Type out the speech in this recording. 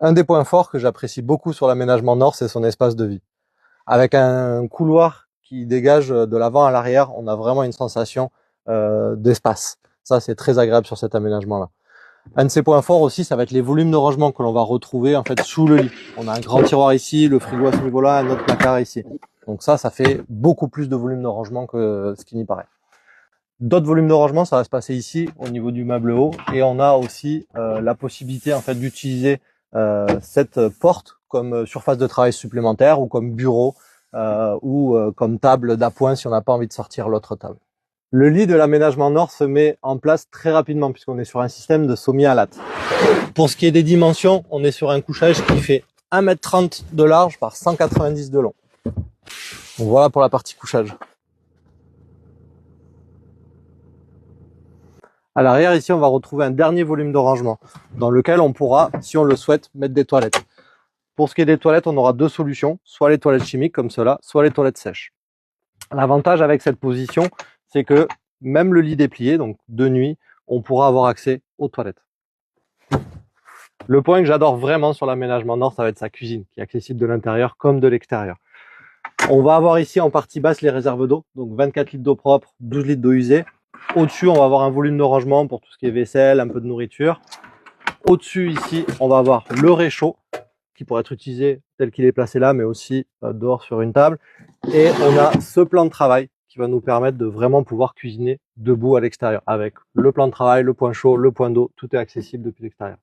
Un des points forts que j'apprécie beaucoup sur l'aménagement nord, c'est son espace de vie. Avec un couloir qui dégage de l'avant à l'arrière, on a vraiment une sensation d'espace. Ça, c'est très agréable sur cet aménagement-là. Un de ses points forts aussi, ça va être les volumes de rangement que l'on va retrouver en fait sous le lit. On a un grand tiroir ici, le frigo à ce niveau-là, un autre placard ici. Donc ça fait beaucoup plus de volume de rangement que ce qui n'y paraît. D'autres volumes de rangement, ça va se passer ici au niveau du meuble haut, et on a aussi la possibilité en fait d'utiliser cette porte comme surface de travail supplémentaire ou comme bureau ou comme table d'appoint si on n'a pas envie de sortir l'autre table. Le lit de l'aménagement nord se met en place très rapidement puisqu'on est sur un système de sommier à latte. Pour ce qui est des dimensions, on est sur un couchage qui fait 1,30 m de large par 190 de long. Donc voilà pour la partie couchage. À l'arrière, ici, on va retrouver un dernier volume de rangement dans lequel on pourra, si on le souhaite, mettre des toilettes. Pour ce qui est des toilettes, on aura deux solutions, soit les toilettes chimiques comme cela, soit les toilettes sèches. L'avantage avec cette position, c'est que même le lit déplié, donc de nuit, on pourra avoir accès aux toilettes. Le point que j'adore vraiment sur l'aménagement nord, ça va être sa cuisine, qui est accessible de l'intérieur comme de l'extérieur. On va avoir ici en partie basse les réserves d'eau, donc 24 litres d'eau propre, 12 litres d'eau usée. Au-dessus, on va avoir un volume de rangement pour tout ce qui est vaisselle, un peu de nourriture. Au-dessus, ici, on va avoir le réchaud qui pourrait être utilisé tel qu'il est placé là, mais aussi dehors sur une table. Et on a ce plan de travail qui va nous permettre de vraiment pouvoir cuisiner debout à l'extérieur avec le plan de travail, le point chaud, le point d'eau, tout est accessible depuis l'extérieur.